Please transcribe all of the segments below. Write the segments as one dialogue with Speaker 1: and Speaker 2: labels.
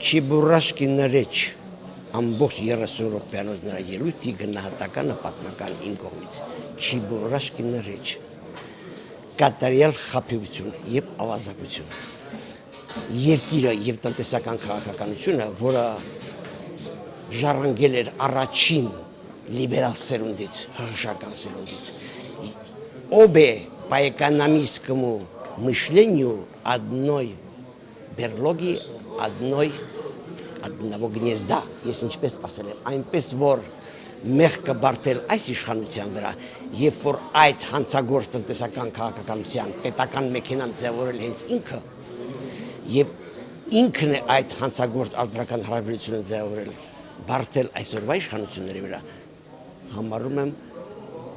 Speaker 1: Չիբուրաշկի նրեջ ամբողջ 30 րոպեանոց նրա ելույթի գնահատականը պատմական իմ կողմից Չիբուրաշկի նրեջ կատարյալ խաբեություն եւ ավազակություն երկիրը եւ տնտեսական քաղաքականությունը, որը ժառանգել էր առաջին լիբերալ սերունդից, հրաշական серундից, обе по экономическому мышлению одной берлоги, одного гнезда, если ինչպես ասել եմ, այնպես որ մեղքը բարդել այս իշխանության վրա, երբ որ այդ հանցագործ տնտեսական քաղաքականության պետական մեքենան ձևավորել հենց ինքը, եւ ինքն է այդ հանցագործ արտադրական հարաբերությունը ձևավորել, բարդել այսօրվա իշխանությունների վրա, համարում եմ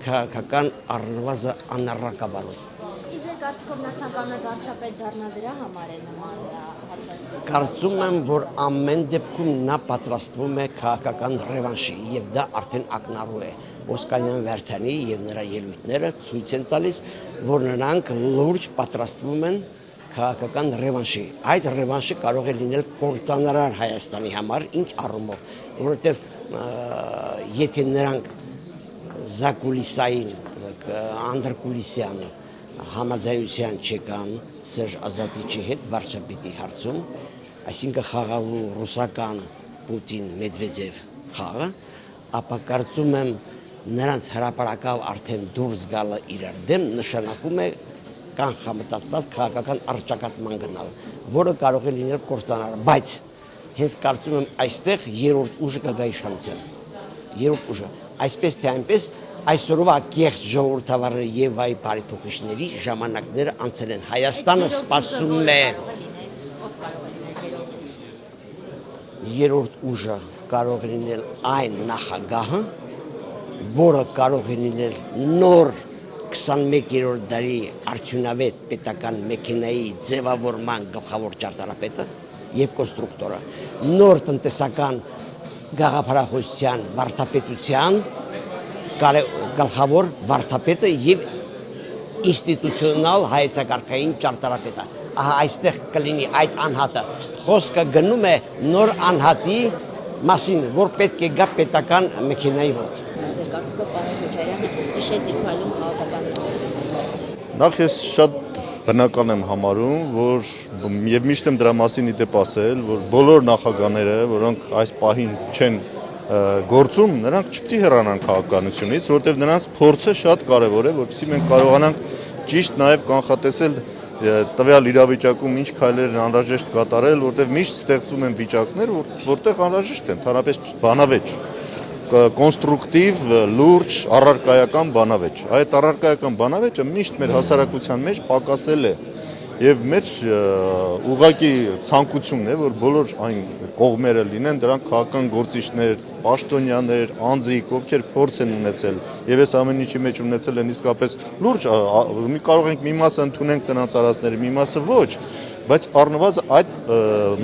Speaker 1: քաղաքական առնվազն անառակաբարոտ։
Speaker 2: Իսկ կարծիքով նա ցանկանում է վարչապետ դառնալ դրա համար է նման հատվածը։
Speaker 1: Կարծում եմ, որ ամեն դեպքում նա պատրաստվում է քաղաքական ռևանշի եւ դա արդեն ակնառու է։ Օսկանյան Վարդանի եւ նրա ելույթները ցույց են տալիս, որ նրանք լուրջ պատրաստվում են քաղաքական ռևանշի։ Այդ ռևանշը կարող է լինել կործանարար Հայաստանի համար, ինչ առումով, որովհետեւ եթե նրանք զակուլիսային, անդրկուլիսյան համաձայնության չեկան Սերժ Ազատիչի հետ վարչապետի հարցում, այսինքն խաղալու ռուսական Պուտին Մեդվեդև խաղը, ապա կարծում եմ նրանց հրապարակավ արդեն դուրս գալը իրար դեմ նշանակում է կանխամտածված քաղաքական առճակատման գնալ, որը կարող է լինել կործանարար, բայց հենց կարծում եմ այստեղ երրորդ ուժը կգա իշխանության։ Երրորդ ուժը, այսպես թե այնպես այսօրվա կեղծ ժողովրդավարի եւ այ բարեփոխիչների ժամանակները անցել են։ Հայաստանը սպասում է երրորդ ուժը կարող է լինել այն նախագահը, որը կարող է լինել նոր 21-րդ դարի արդյունավետ պետական մեքենայի ձևավորման գլխավոր ճարտարապետը եւ կոնստրուկտորը, նոր տնտեսական գաղափարախոսության վարդապետության գլխավոր վարդապետը եւ ինստիտուցիոնալ հայեցակարգային ճարտարապետը։ Ահա այստեղ կլինի այդ անհատը։ Խոսքը գնում է նոր անհատի մասին, որ պետք է գա պետական մեքենայի մոտ։
Speaker 2: Ձեր կարծիքով պարոն Քոչարյանը հիշեց իր փայլուն քաղաքական։
Speaker 3: Նախ ես շատ բնական եմ համարում, որ եւ միշտ եմ դրա մասին իդեպ ասել, որ բոլոր նախագահները, որոնք այս պահին չեն գործում, նրանք չպետք է հեռանան քաղաքականությունից, որտեղ նրանց փորձը շատ կարևոր է, որպեսզի մենք կարողանանք ճիշտ նաեւ կանխատեսել տվյալ իրավիճակում ինչ քայլեր են անհրաժեշտ կատարել, որտեղ միշտ ստեղծվում են վիճակներ, որտեղ անհրաժեշտ են, ընդհանրապես բանավեճ, կոնստրուկտիվ, լուրջ, առարկայական բանավեճ։ Այդ առարկայական բանավեճը միշտ մեր հասարակության մեջ պակասել է եւ մեր ուղղակի ցանկությունն է, որ բոլոր այն կողմերը լինեն, դրանք քաղաքական գործիչներ, պաշտոնյաներ, անձիկ, ովքեր փորձ են ունեցել եւ այս ամեն ինչի մեջ ունեցել են իսկապես լուրջ, մի կարող ենք մի մասը ընդունենք տնած արածների, մի մասը ոչ, բայց առնվազն այդ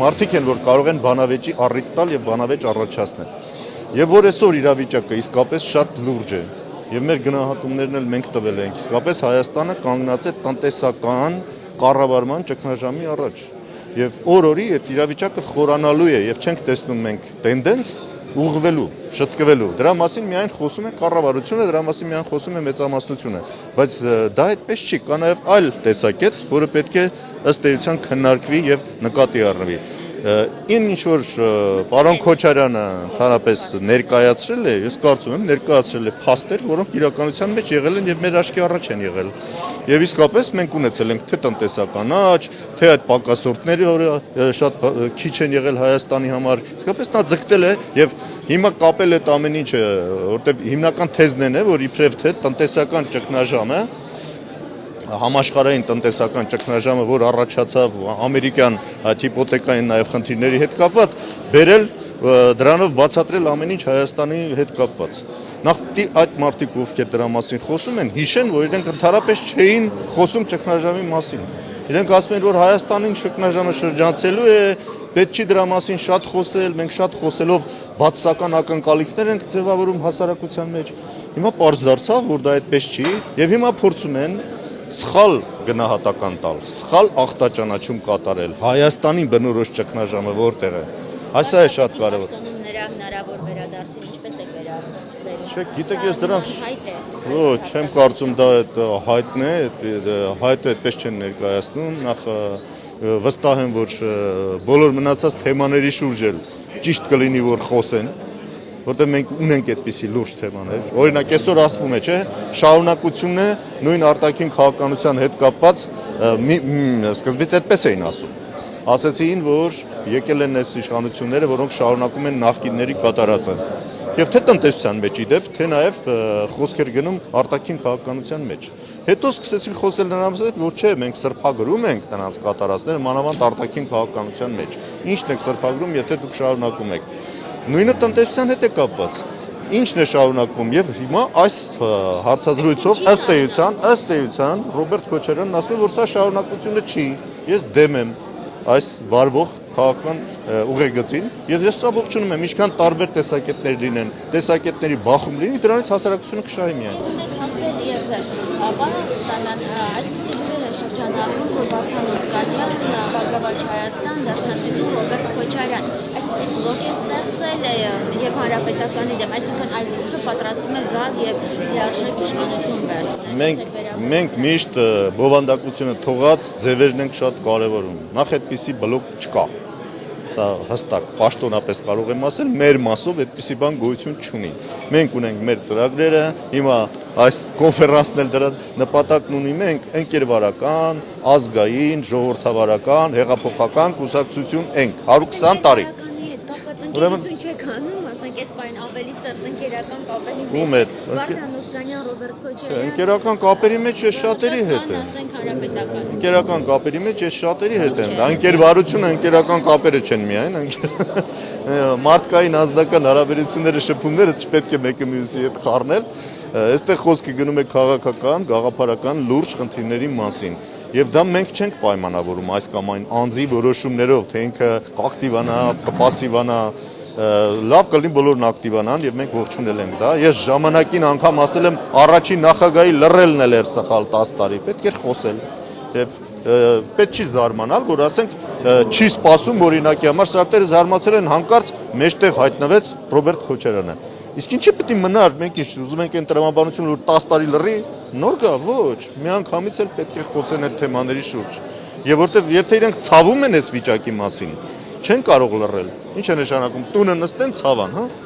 Speaker 3: մարդիկ են, որ կարող են բանավեճի առիթ տալ եւ բանավեճ առաջացնել։ Եվ որ այսօր իրավիճակը իսկապես շատ լուրջ է եւ մեր գնահատումներն էլ մենք տվել ենք, իսկապես Հայաստանը կանգնած է տնտեսական կառավարման ճգնաժամի առաջ եւ օր-օրի այդ իրավիճակը խորանալու է եւ չենք տեսնում մենք տենդենս ուղղվելու, շտկվելու։ Դրա մասին միայն խոսում է կառավարությունը, դրա մասին միայն խոսում է մեծամասնությունը, բայց դա այդպես չի, կա նաեւ այլ տեսակետ, որը պետք է ըստ էության քննարկվի եւ նկատի առնվի։ Ինչ որ պարոն Քոչարյանը ընդհանրապես ներկայացրել է, ես կարծում եմ ներկայացրել է փաստեր, որոնք իրականության մեջ եղել են եւ մեր աչքի առաջ են եղել։ Եվ իսկապես մենք ունեցել ենք թե տնտեսական աճ, թե այդ պակասորտների շատ քիչ են եղել Հայաստանի համար։ Իսկապես նա ձգտել է եւ հիմա կապել այդ ամեն ինչը, որտեղ հիմնական թեզն է, որ իբրև թե տնտեսական ճգնաժամը համաշխարհային տնտեսական ճգնաժամը, որ առաջացավ ամերիկյան այդ հիպոթեկային նաև խնդիրների հետ կապված, բերել դրանով բացատրել ամեն ինչ Հայաստանի հետ կապված։ Նախ այդ մարդիկ, ովքեր դրա մասին խոսում են, հիշեն, որ իրենք ընդհանրապես չէին խոսում ճգնաժամի մասին։ Իրենք ասում են, որ Հայաստանին ճգնաժամը շրջանցելու է, պետք չի դրա մասին շատ խոսել, մենք շատ խոսելով բացասական ակնկալիքներ ենք ձևավորում հասարակության մեջ։ Հիմա պարզ դարձավ, որ դա այդպես չի, եւ հիմա փորձում են սխալ գնահատական տալ, սխալ ախտաճանաչում կատարել Հայաստանի բնորոշ ճգնաժամը որտեղ է։ Այսա է շատ կարևոր։
Speaker 2: Նրա հնարավոր վերադարձին ինչպես է վերաբերվում։
Speaker 3: Չէ, գիտեք, ես դրանք
Speaker 2: հայտ է։
Speaker 3: ոչ, չեմ կարծում դա այդ հայտն է, հայտը այդպես չեն ներկայացնում, նախ վստահ եմ, որ բոլոր մնացած թեմաների շուրջ էլ ճիշտ կլինի, որ խոսեն, որտեղ մենք ունենք այդպիսի լուրջ թեմաներ։ Օրինակ, այսօր ասվում է, չէ, շարունակությունն է նույն արտաքին քաղաքականության հետ կապված, սկզբից այդպես էին ասում։ Ասացին, որ եկել են այս իշխանությունները, որոնք շարունակում են նախկինների կատարածը։ Եվ թե տնտեսության մեջ իդեպ, թե նաև խոսքեր գնում արտաքին քաղաքականության մեջ։ Հետո սկսեցին խոսել նրանց հետ, որ չէ, մենք սրբագրում ենք նրանց կատարածները մանավանդ արտաքին քաղաքականության մեջ։ Ինչն եք սրբագրում, եթե դուք շարունակում եք։ Նույնը տնտեսության հետ է կապված։ Ինչն է շարունակվում եւ հիմա այս հարցազրույցով ըստ էության Ռոբերտ Քոչարյանն ասում է, որ սա շարունակությունը չի։ Ես դեմ եմ այս վարվող քաղաքական ուղեգծին եւ ես սա ողջունում եմ, ինչքան տարբեր տեսակետներ լինեն, տեսակետների բախում լինի, դրանից հասարակությունը կշահի միայն։
Speaker 2: Պարոն Ռուստամյան, այսպիսի լուրեր են շրջանառվում, որ Վարդան Օսկանյան, Բարգավաճ Հայաստան, Դաշնակցություն, Ռոբերտ Քոչարյան, այսպիսի բլոկ է ստեղծել եւ հանրապետականի դեմ, այսինքն այս ուժը պատրաստվում է գալ եւ լիարժեք իշխանություն վերցնել։
Speaker 3: Մենք միշտ բովանդակությունը թողած ձևերն ենք շատ կարևորում։ Նախ այդպիսի բլոկ չկա։ Սա հստակ պաշտոնապես կարող եմ ասել, մեր մասով այդպիսի բան գոյություն չունի։ Մենք ունենք մեր ծրագրերը, հիմա այս կոնֆերանսն էլ դրա նպատակն ունի, մենք ընկերվարական, ազգային, ժողովրդավարական, հեղափոխական կուսակցություն ենք 120 տարի։
Speaker 2: Ուրեմն չեք անում, ասենք այս բան ավելի սերտ ընկերական կապերի մեջ։ Վարդան Օսկանյան, Ռոբերտ Քոչարյան։
Speaker 3: Ընկերական կապերի մեջ ես շատերի հետ եմ։
Speaker 2: Ասենք հանրապետական։
Speaker 3: Ընկերական կապերի մեջ ես շատերի հետ եմ։ Ընկերվարությունը ընկերական կապերը չեն միայն, մարդկային անձնական հարաբերությունները, շփումները չպետք է մեկը մյուսի հետ խառնել։ Այստեղ խոսքը գնում է քաղաքական, գաղափարական լուրջ խնդիրների մասին։ Եվ դա մենք չենք պայմանավորում այս կամ այն անձի որոշումներով, թե ինքը կակտիվանա, կպասիվանա, լավ կլինի բոլորն ակտիվանան եւ մենք ողջունել ենք դա։ Ես ժամանակին անգամ ասել եմ առաջին նախագահի լռելն էլ էր սխալ 10 տարի, պետք էր խոսել։ Եվ պետք չի զարմանալ, որ ասենք չի սպասում օրինակի համար, սարտերը զարմացել են հանկարծ մեջտեղ հայտնվեց Ռոբերտ Քոչարյանը։ Իսկ ինչի պետք է մնար, մենք ինչ ուզում ենք այն տրամաբանությունը, որ 10 տարի լռի, նոր գա, ոչ, միանգամից էլ պետք է խոսեն այդ թեմաների շուրջ։ Եվ որտեվ եթե իրենք ցավում են այս վիճակի մասին, չեն կարող լռել։ Ինչ է նշանակում, տունը նստեն ցավան, հա։